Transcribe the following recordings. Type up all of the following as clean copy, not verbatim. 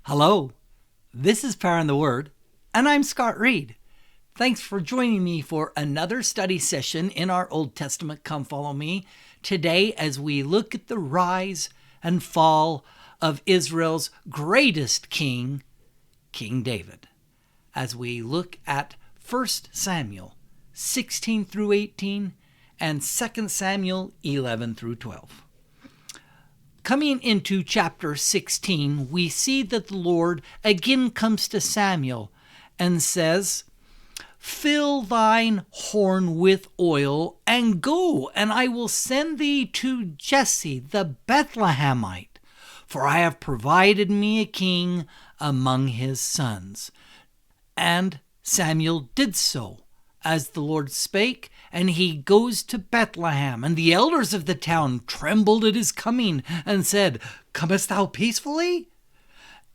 Hello, this is Power in the Word, and I'm Scott Reed. Thanks for joining me for another study session in our Old Testament Come Follow Me today as we look at the rise and fall of Israel's greatest king, King David. As we look at 1 Samuel 16 through 18 and 2 Samuel 11 through 12. Coming into chapter 16, we see that the Lord again comes to Samuel and says, "Fill thine horn with oil, and go, and I will send thee to Jesse the Bethlehemite, for I have provided me a king among his sons." And Samuel did so, as the Lord spake, and he goes to Bethlehem. And the elders of the town trembled at his coming, and said, "Comest thou peacefully?"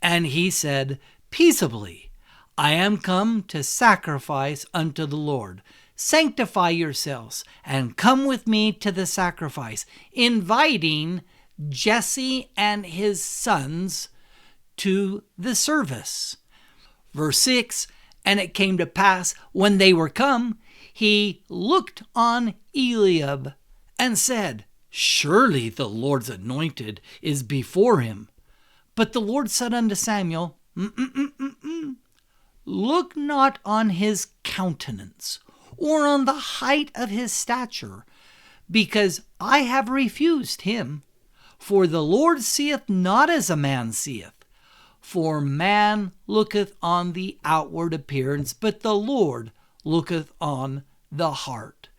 And he said, "Peaceably. I am come to sacrifice unto the Lord. Sanctify yourselves, and come with me to the sacrifice," inviting Jesse and his sons to the service. Verse 6, "And it came to pass, when they were come, he looked on Eliab, and said, Surely the Lord's anointed is before him. But the Lord said unto Samuel, Look not on his countenance, or on the height of his stature, because I have refused him. For the Lord seeth not as a man seeth. For man looketh on the outward appearance, but the Lord looketh on the heart."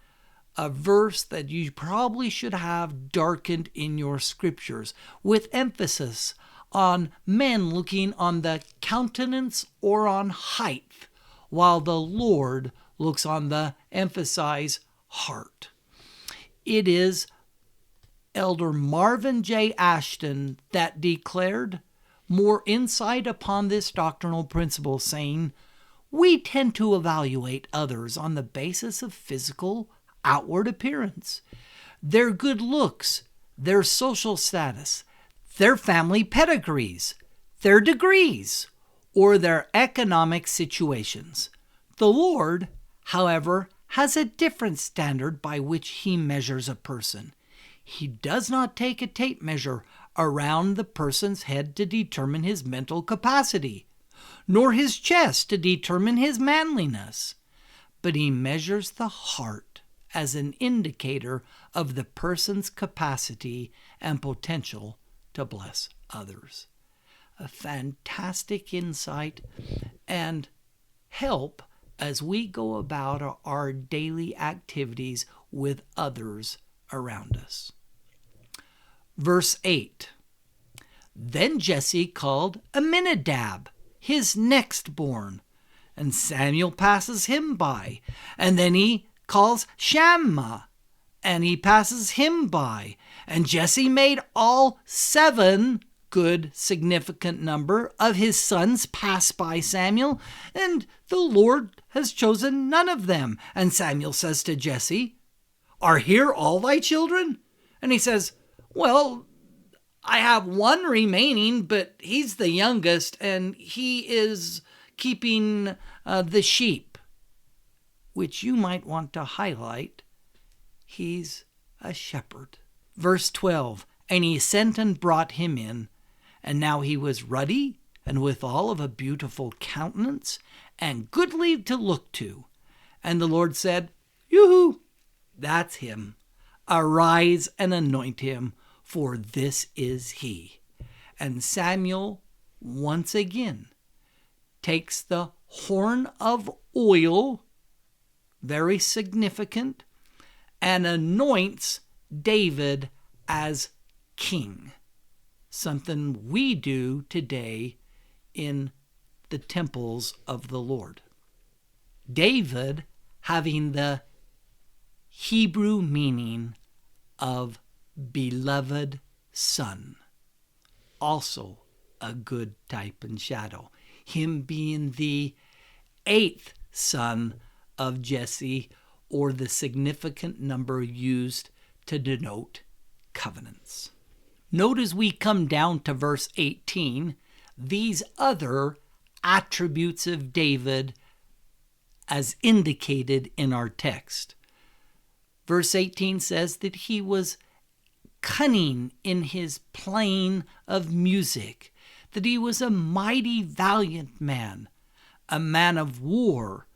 A verse that you probably should have darkened in your scriptures, with emphasis on men looking on the countenance or on height, while the Lord looks on the emphasize heart. It is Elder Marvin J. Ashton that declared more insight upon this doctrinal principle, saying, "We tend to evaluate others on the basis of physical outward appearance, their good looks, their social status, their family pedigrees, their degrees, or their economic situations. The Lord, however, has a different standard by which he measures a person. He does not take a tape measure around the person's head to determine his mental capacity, nor his chest to determine his manliness, but he measures the heart as an indicator of the person's capacity and potential to bless others." A fantastic insight and help as we go about our daily activities with others around us. Verse 8, "Then Jesse called Amminadab, his next born, and Samuel passes him by. And then he calls Shammah, and he passes him by. And Jesse made all 7, good, significant number, of his sons pass by Samuel, and the Lord has chosen none of them. And Samuel says to Jesse, Are here all thy children? And he says, Well, I have one remaining, but he's the youngest, and he is keeping the sheep," which you might want to highlight. He's a shepherd. Verse 12, "And he sent and brought him in, and now he was ruddy, and withal of a beautiful countenance, and goodly to look to. And the Lord said, Yoo-hoo, that's him. Arise and anoint him, for this is he." And Samuel once again takes the horn of oil, very significant, and anoints David as king, something we do today in the temples of the Lord. David having the Hebrew meaning of beloved son, also a good type and shadow. Him being the 8th son of Jesse, or the significant number used to denote covenants. Note as we come down to verse 18 these other attributes of David as indicated in our text. Verse 18 says that he was cunning in his playing of music, that he was a mighty valiant man, a man of war,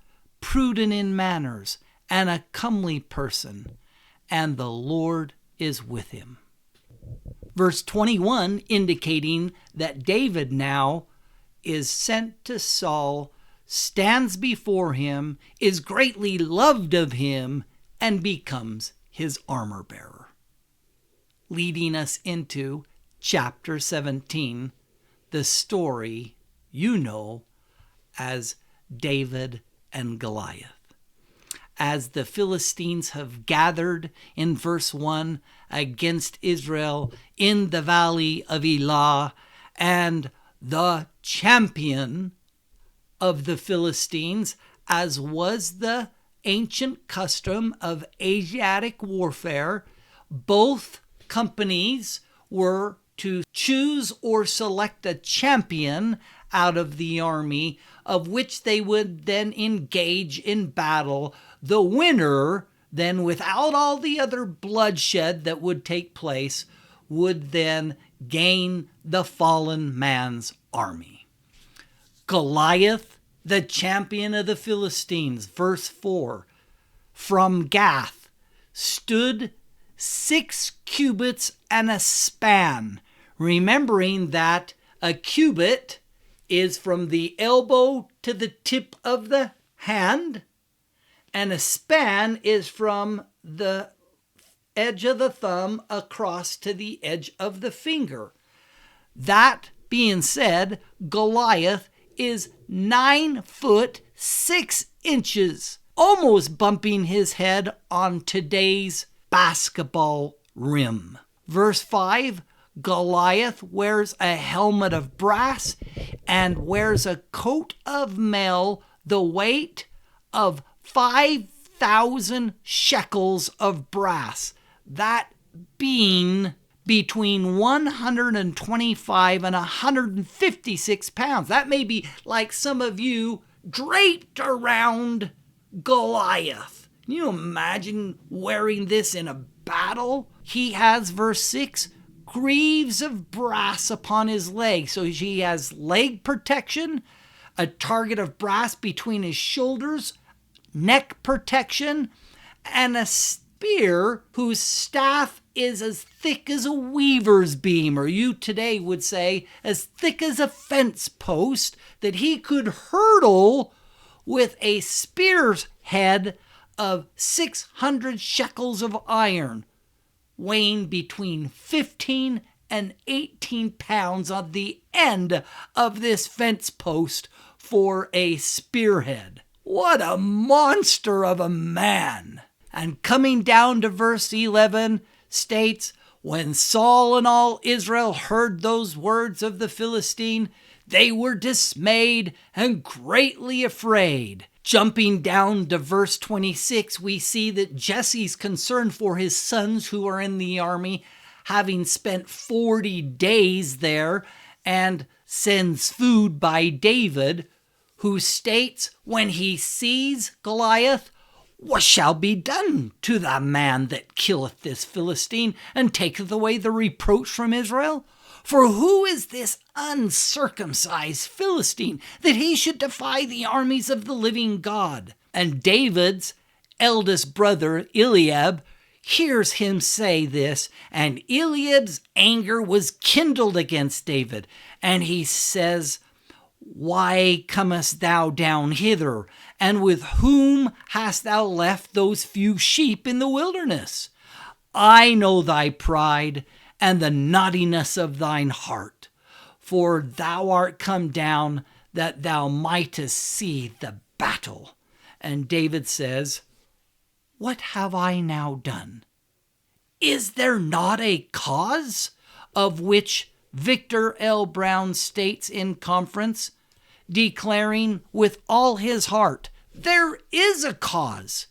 prudent in manners, and a comely person, and the Lord is with him. Verse 21 indicating that David now is sent to Saul, stands before him, is greatly loved of him, and becomes his armor bearer. Leading us into chapter 17, the story you know as David and Goliath. As the Philistines have gathered in verse 1 against Israel in the valley of Elah, and the champion of the Philistines, as was the ancient custom of Asiatic warfare, both companies were to choose or select a champion out of the army, of which they would then engage in battle. The winner, then, without all the other bloodshed that would take place, would then gain the fallen man's army. Goliath, the champion of the Philistines, verse 4, from Gath, stood 6 cubits and a span, remembering that a cubit is from the elbow to the tip of the hand, and a span is from the edge of the thumb across to the edge of the finger. That being said, Goliath is 9 foot 6 inches, almost bumping his head on today's basketball rim. Verse 5, Goliath wears a helmet of brass and wears a coat of mail, the weight of 5,000 shekels of brass, that being between 125 and 156 pounds. That may be like some of you draped around Goliath. Can you imagine wearing this in a battle? He has, verse 6, greaves of brass upon his legs. So he has leg protection, a target of brass between his shoulders, neck protection, and a spear whose staff is as thick as a weaver's beam, or you today would say as thick as a fence post, that he could hurdle with a spear's head of 600 shekels of iron, weighing between 15 and 18 pounds on the end of this fence post for a spearhead. What a monster of a man! And coming down to verse 11 states, when Saul and all Israel heard those words of the Philistine, they were dismayed and greatly afraid. Jumping down to verse 26, we see that Jesse's concerned for his sons who are in the army, having spent 40 days there, and sends food by David, who states, when he sees Goliath, what shall be done to the man that killeth this Philistine, and taketh away the reproach from Israel? For who is this uncircumcised Philistine, that he should defy the armies of the living God? And David's eldest brother, Eliab, hears him say this, and Eliab's anger was kindled against David. And he says, why comest thou down hither? And with whom hast thou left those few sheep in the wilderness? I know thy pride and the naughtiness of thine heart, for thou art come down that thou mightest see the battle. And David says, what have I now done? Is there not a cause? Of which Victor L. Brown states in conference, declaring with all his heart, there is a cause.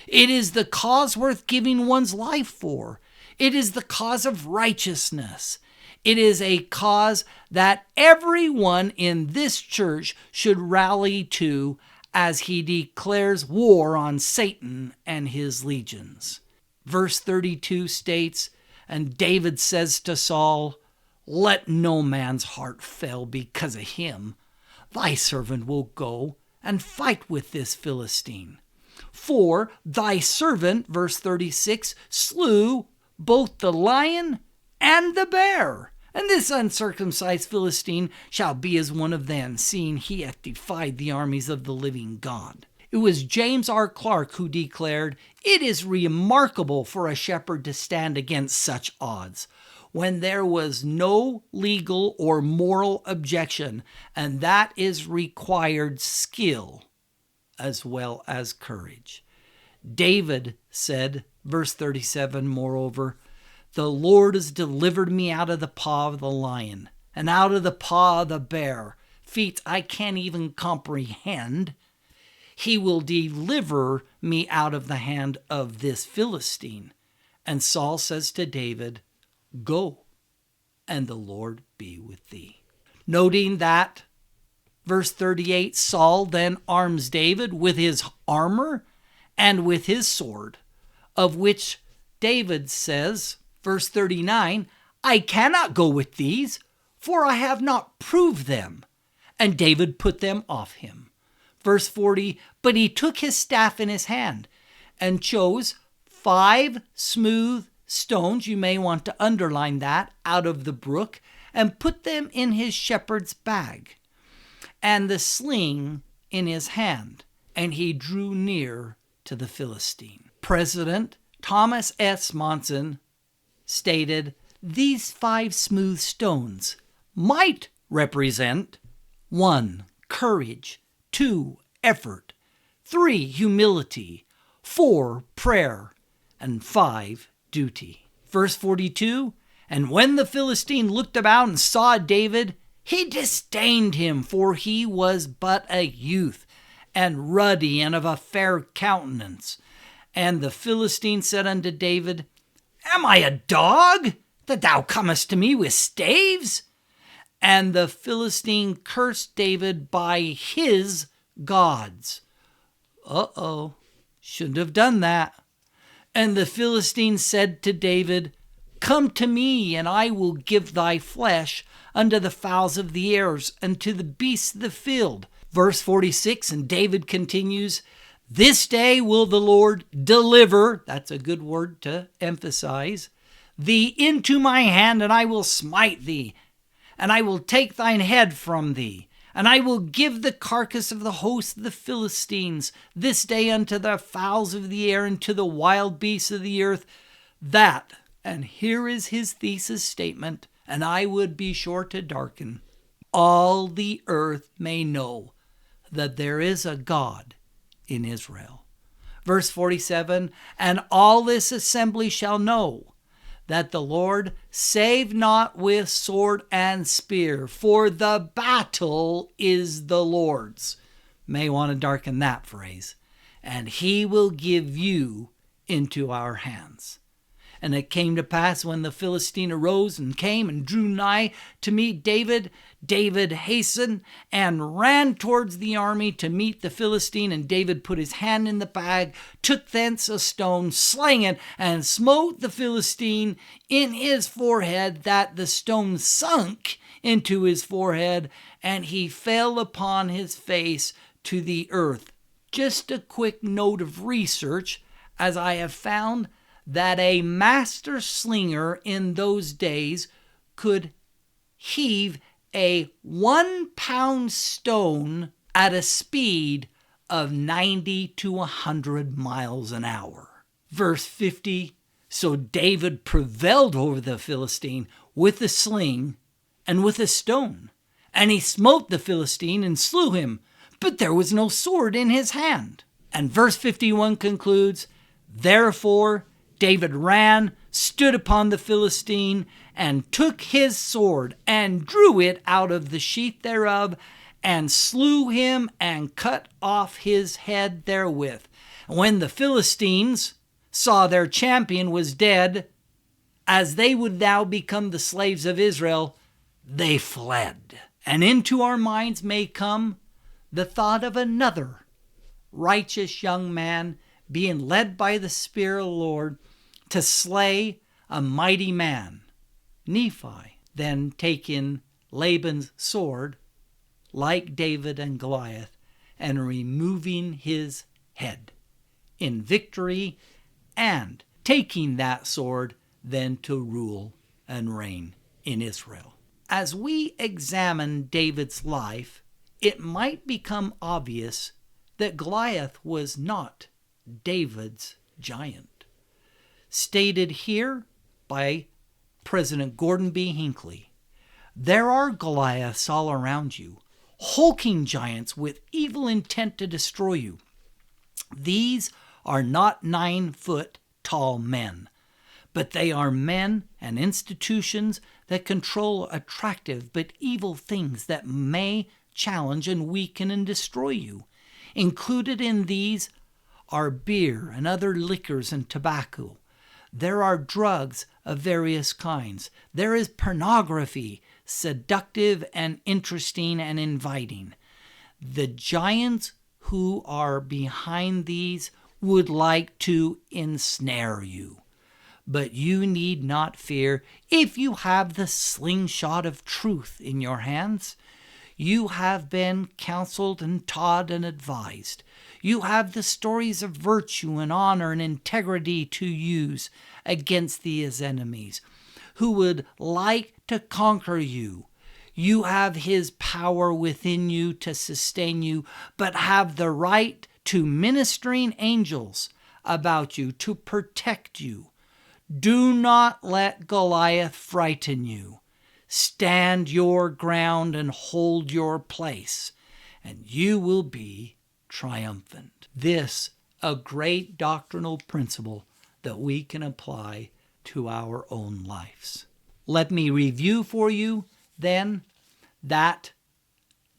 It is the cause worth giving one's life for. It is the cause of righteousness. It is a cause that everyone in this church should rally to as he declares war on Satan and his legions. Verse 32 states, "And David says to Saul, let no man's heart fail because of him. Thy servant will go and fight with this Philistine. For thy servant," verse 36, "slew both the lion and the bear. And this uncircumcised Philistine shall be as one of them, seeing he hath defied the armies of the living God." It was James R. Clark who declared, "It is remarkable for a shepherd to stand against such odds, when there was no legal or moral objection, and that is required skill as well as courage." David said, verse 37, moreover, "The Lord has delivered me out of the paw of the lion, and out of the paw of the bear," feats I can't even comprehend. "He will deliver me out of the hand of this Philistine." And Saul says to David, "Go, and the Lord be with thee." Noting that, verse 38, Saul then arms David with his armor and with his sword, of which David says, verse 39, "I cannot go with these, for I have not proved them." And David put them off him. Verse 40, "But he took his staff in his hand and chose 5 smooth stones," you may want to underline that, "out of the brook, and put them in his shepherd's bag, and the sling in his hand, and he drew near to the Philistine." President Thomas S. Monson stated, "These 5 smooth stones might represent 1. Courage, 2. Effort, 3. Humility, 4. Prayer, and 5. Duty." Verse 42, "And when the Philistine looked about and saw David, he disdained him, for he was but a youth, and ruddy, and of a fair countenance. And the Philistine said unto David, Am I a dog, that thou comest to me with staves? And the Philistine cursed David by his gods." Shouldn't have done that. "And the Philistine said to David, Come to me, and I will give thy flesh unto the fowls of the air, and to the beasts of the field." Verse 46, and David continues, "This day will the Lord deliver," that's a good word to emphasize, "thee into my hand, and I will smite thee, and I will take thine head from thee, and I will give the carcass of the host of the Philistines this day unto the fowls of the air and to the wild beasts of the earth, that," and here is his thesis statement, and I would be sure to darken, "all the earth may know that there is a God in Israel." Verse 47, "And all this assembly shall know that the Lord save not with sword and spear, for the battle is the Lord's." May want to darken that phrase. "And he will give you into our hands." And it came to pass, when the Philistine arose and came and drew nigh to meet David, David hastened and ran towards the army to meet the Philistine. And David put his hand in the bag, took thence a stone, slang it, and smote the Philistine in his forehead, that the stone sunk into his forehead, and he fell upon his face to the earth. Just a quick note of research, as I have found that a master slinger in those days could heave a 1-pound stone at a speed of 90 to 100 miles an hour. Verse 50, "So David prevailed over the Philistine with a sling and with a stone, and he smote the Philistine and slew him, but there was no sword in his hand." And verse 51 concludes, "Therefore David ran, stood upon the Philistine, and took his sword, and drew it out of the sheath thereof, and slew him, and cut off his head therewith. And when the Philistines saw their champion was dead, as they would now become the slaves of Israel, they fled. And into our minds may come the thought of another righteous young man being led by the Spirit of the Lord to slay a mighty man, Nephi, then taking Laban's sword, like David and Goliath, and removing his head in victory, and taking that sword then to rule and reign in Israel. As we examine David's life, it might become obvious that Goliath was not David's giant. Stated here by President Gordon B. Hinckley, there are Goliaths all around you, hulking giants with evil intent to destroy you. These are not 9-foot tall men, but they are men and institutions that control attractive but evil things that may challenge and weaken and destroy you. Included in these are beer and other liquors and tobacco. There are drugs of various kinds. There is pornography, seductive and interesting and inviting. The giants who are behind these would like to ensnare you. But you need not fear if you have the slingshot of truth in your hands. You have been counseled and taught and advised. You have the stories of virtue and honor and integrity to use against these enemies who would like to conquer you. You have his power within you to sustain you, but have the right to ministering angels about you to protect you. Do not let Goliath frighten you. Stand your ground and hold your place, and you will be triumphant. This, a great doctrinal principle that we can apply to our own lives. Let me review for you then that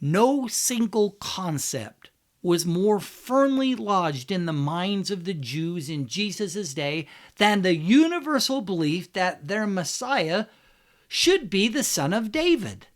no single concept was more firmly lodged in the minds of the Jews in Jesus' day than the universal belief that their Messiah should be the son of David.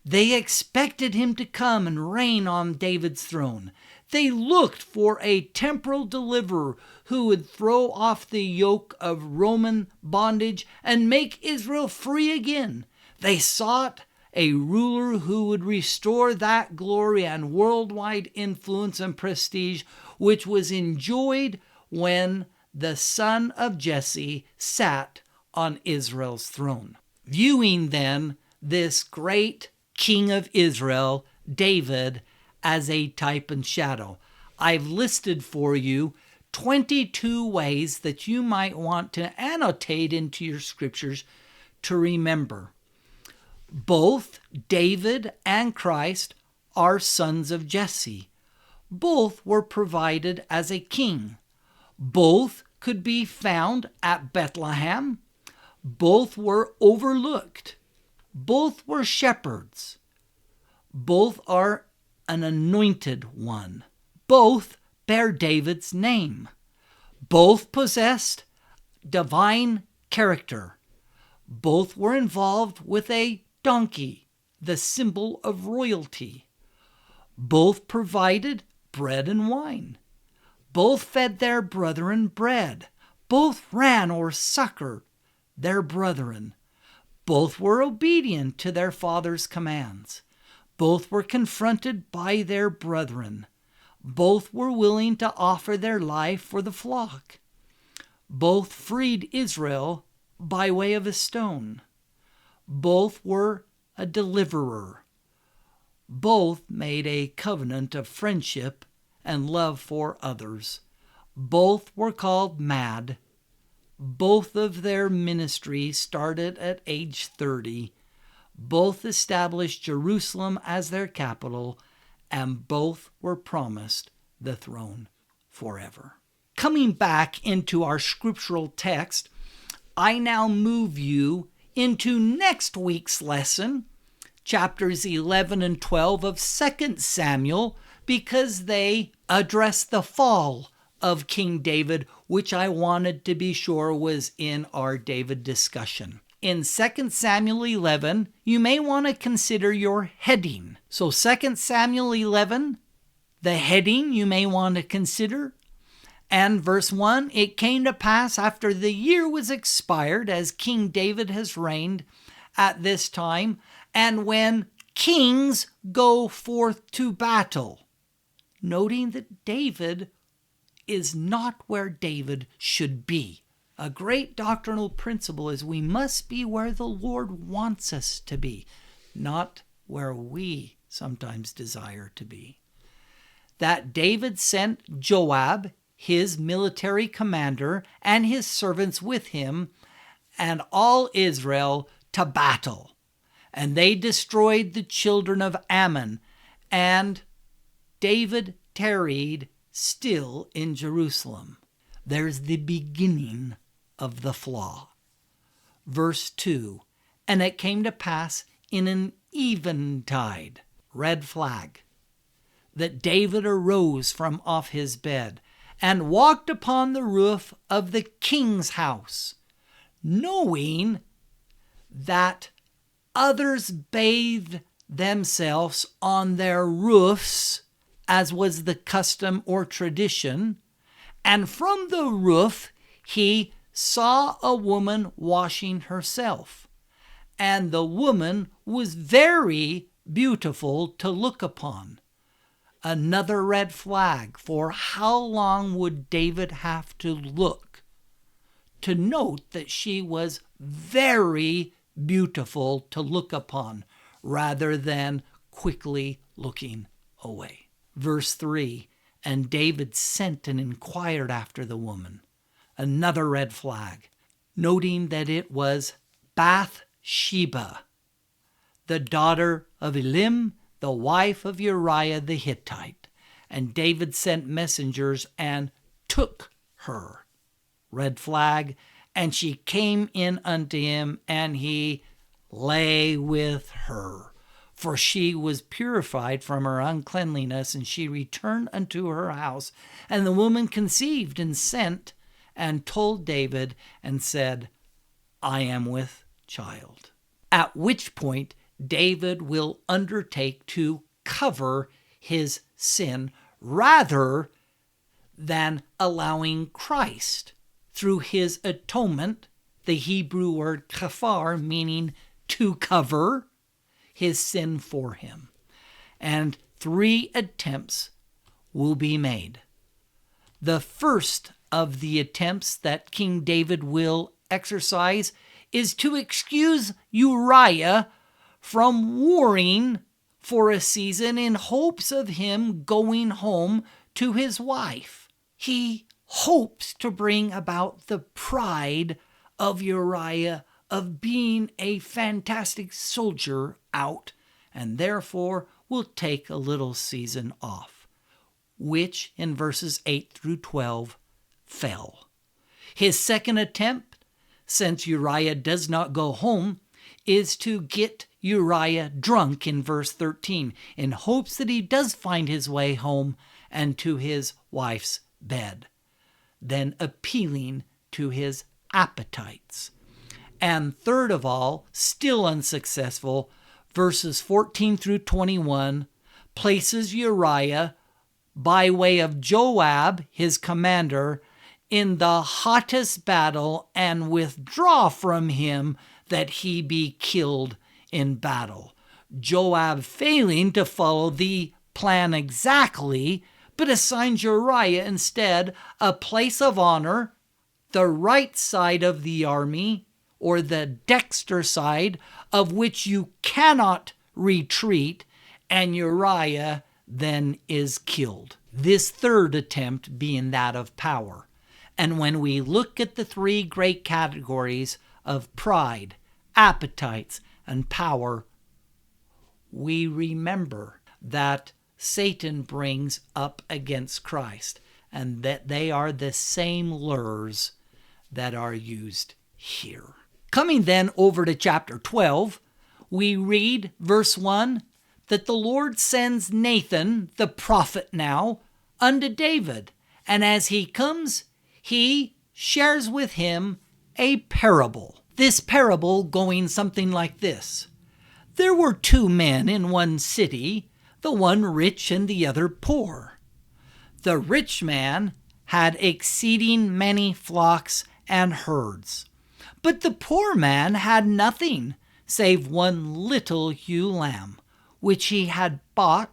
They expected him to come and reign on David's throne. They looked for a temporal deliverer who would throw off the yoke of Roman bondage and make Israel free again. They sought a ruler who would restore that glory and worldwide influence and prestige which was enjoyed when the son of Jesse sat on Israel's throne. Viewing then this great king of Israel, David, as a type and shadow, I've listed for you 22 ways that you might want to annotate into your scriptures to remember. Both David and Christ are sons of Jesse. Both were provided as a king. Both could be found at Bethlehem. Both were overlooked. Both were shepherds. Both are an anointed one. Both bear David's name. Both possessed divine character. Both were involved with a donkey, the symbol of royalty. Both provided bread and wine. Both fed their brethren bread. Both ran or succored their brethren. Both were obedient to their father's commands. Both were confronted by their brethren. Both were willing to offer their life for the flock. Both freed Israel by way of a stone. Both were a deliverer. Both made a covenant of friendship and love for others. Both were called mad. Both of their ministry started at age 30. Both established Jerusalem as their capital, and both were promised the throne forever. Coming back into our scriptural text, I now move you into next week's lesson, chapters 11 and 12 of 2 Samuel, because they address the fall, of King David, which I wanted to be sure was in our David discussion. In 2 Samuel 11, you may want to consider your heading. So 2 Samuel 11, the heading you may want to consider. And verse 1, it came to pass after the year was expired, as King David has reigned at this time, and when kings go forth to battle. Noting that David is not where David should be. A great doctrinal principle is we must be where the Lord wants us to be, not where we sometimes desire to be. That David sent Joab, his military commander, and his servants with him, and all Israel to battle. And they destroyed the children of Ammon, and David tarried still in Jerusalem. There's the beginning of the flaw. Verse 2, and it came to pass in an eventide, red flag, that David arose from off his bed and walked upon the roof of the king's house, knowing that others bathed themselves on their roofs, as was the custom or tradition, and from the roof he saw a woman washing herself, and the woman was very beautiful to look upon. Another red flag for how long would David have to look to note that she was very beautiful to look upon, rather than quickly looking away. Verse 3, and David sent and inquired after the woman. Another red flag, noting that it was Bathsheba, the daughter of Elim, the wife of Uriah the Hittite. And David sent messengers and took her. Red flag, and she came in unto him, and he lay with her. For she was purified from her uncleanliness, and she returned unto her house. And the woman conceived and sent and told David and said, I am with child. At which point David will undertake to cover his sin rather than allowing Christ, through his atonement, the Hebrew word kafar, meaning to cover, his sin for him. And 3 attempts will be made. The first of the attempts that King David will exercise is to excuse Uriah from warring for a season in hopes of him going home to his wife. He hopes to bring about the pride of Uriah of being a fantastic soldier out, and therefore will take a little season off, which in verses 8 through 12 fell. His second attempt, since Uriah does not go home, is to get Uriah drunk in verse 13, in hopes that he does find his way home and to his wife's bed, then appealing to his appetites. And third of all, still unsuccessful, verses 14 through 21 places Uriah by way of Joab, his commander, in the hottest battle and withdraw from him that he be killed in battle. Joab failing to follow the plan exactly, but assigns Uriah instead a place of honor, the right side of the army, or the dexter side, of which you cannot retreat, and Uriah then is killed. This third attempt being that of power. And when we look at the 3 great categories of pride, appetites, and power, we remember that Satan brings up against Christ, and that they are the same lures that are used here. Coming then over to chapter 12, we read verse 1, that the Lord sends Nathan, the prophet now, unto David, And as he comes, he shares with him a parable. This parable going something like this. There were two men in one city, the one rich and the other poor. The rich man had exceeding many flocks and herds, but the poor man had nothing save one little ewe lamb, which he had bought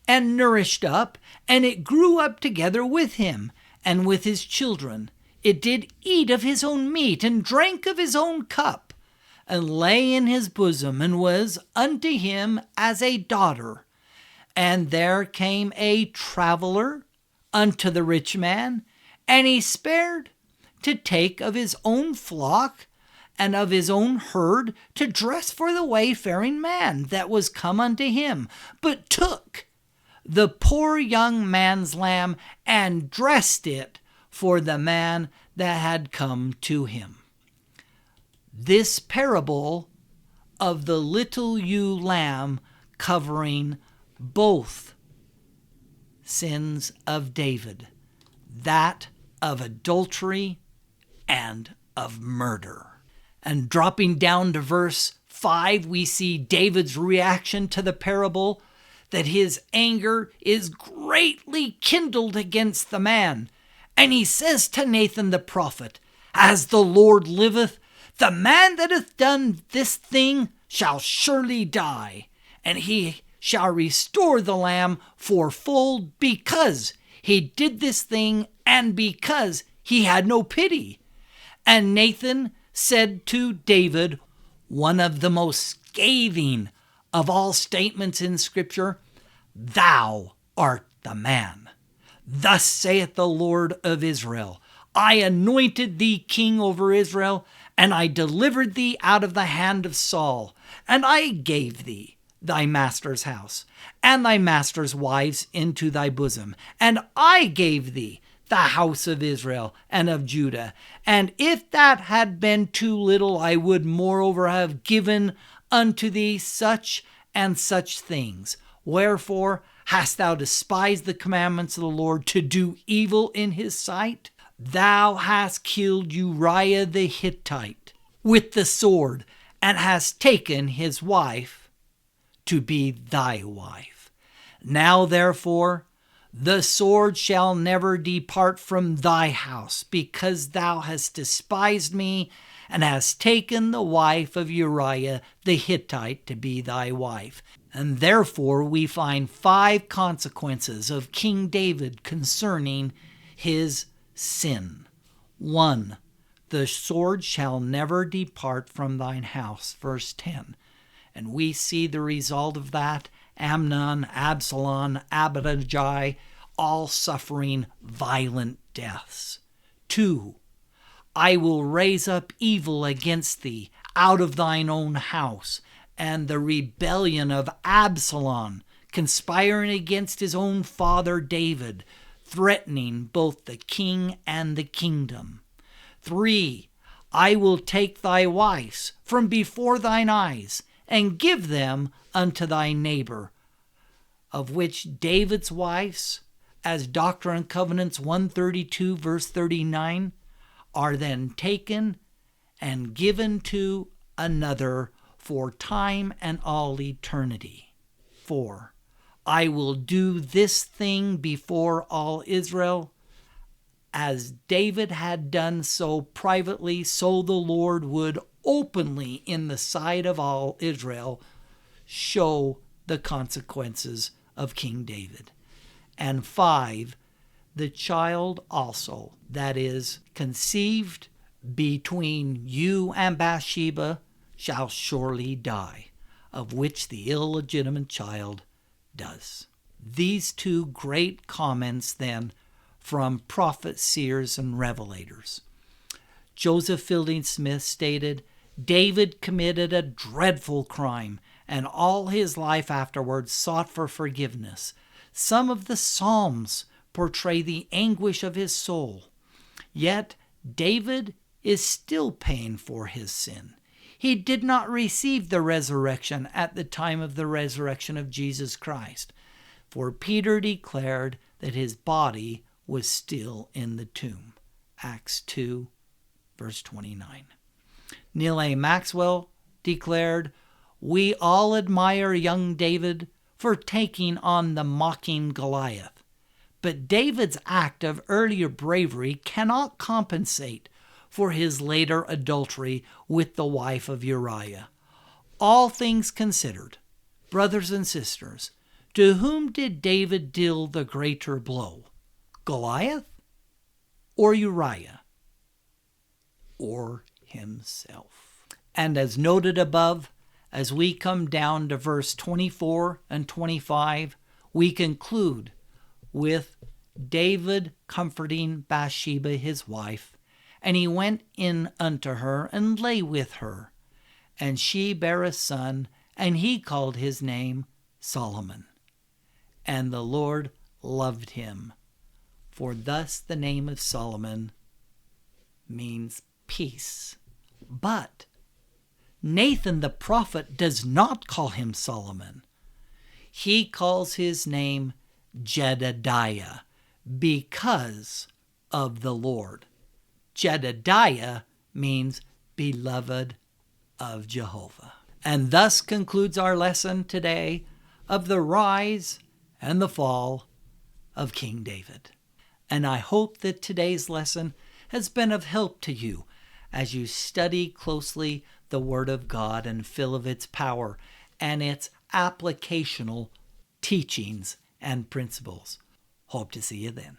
and nourished up, and it grew up together with him and with his children. It did eat of his own meat and drank of his own cup, and lay in his bosom, and was unto him as a daughter. And there came a traveler unto the rich man, and he spared to take of his own flock and of his own herd to dress for the wayfaring man that was come unto him, but took the poor young man's lamb and dressed it for the man that had come to him. This parable of the little ewe lamb covering both sins of David, that of adultery and of murder. And dropping down to verse 5, we see David's reaction to the parable, that his anger is greatly kindled against the man. And he says to Nathan the prophet, As the Lord liveth, the man that hath done this thing shall surely die, and he shall restore the lamb fourfold, because he did this thing and because he had no pity. And Nathan said to David, one of the most scathing of all statements in Scripture, Thou art the man. Thus saith the Lord of Israel, I anointed thee king over Israel, and I delivered thee out of the hand of Saul, and I gave thee thy master's house, and thy master's wives into thy bosom, and I gave thee the house of Israel and of Judah. And if that had been too little, I would moreover have given unto thee such and such things. Wherefore hast thou despised the commandments of the Lord to do evil in his sight? Thou hast killed Uriah the Hittite with the sword, and hast taken his wife to be thy wife. Now therefore the sword shall never depart from thy house, because thou hast despised me, and hast taken the wife of Uriah the Hittite to be thy wife. And therefore we find 5 consequences of King David concerning his sin. 1. The sword shall never depart from thine house, verse 10. And we see the result of that, Amnon, Absalom, Abijah, all suffering violent deaths. 2. I will raise up evil against thee out of thine own house, and the rebellion of Absalom, conspiring against his own father David, threatening both the king and the kingdom. 3. I will take thy wives from before thine eyes, and give them unto thy neighbor, of which David's wives, as Doctrine and Covenants 132 verse 39, are then taken and given to another for time and all eternity. 4. I will do this thing before all Israel. As David had done so privately, so the Lord would openly in the sight of all Israel show the consequences of King David. And 5, the child also that is conceived between you and Bathsheba shall surely die, of which the illegitimate child does. These 2 great comments then from prophets, seers, and revelators. Joseph Fielding Smith stated, David committed a dreadful crime, and all his life afterwards sought for forgiveness. Some of the Psalms portray the anguish of his soul. Yet David is still paying for his sin. He did not receive the resurrection at the time of the resurrection of Jesus Christ, for Peter declared that his body was still in the tomb. Acts 2, verse 29. Neal A. Maxwell declared, "We all admire young David for taking on the mocking Goliath. But David's act of earlier bravery cannot compensate for his later adultery with the wife of Uriah. All things considered, brothers and sisters, to whom did David deal the greater blow? Goliath or Uriah? Or himself?" And as noted above, as we come down to verse 24 and 25, we conclude with David comforting Bathsheba his wife. And he went in unto her and lay with her. And she bare a son, and he called his name Solomon. And the Lord loved him. For thus the name of Solomon means peace. But Nathan the prophet does not call him Solomon. He calls his name Jedediah because of the Lord. Jedediah means beloved of Jehovah. And thus concludes our lesson today of the rise and the fall of King David. And I hope that today's lesson has been of help to you as you study closely the Word of God and feel of its power and its applicational teachings and principles. Hope to see you then.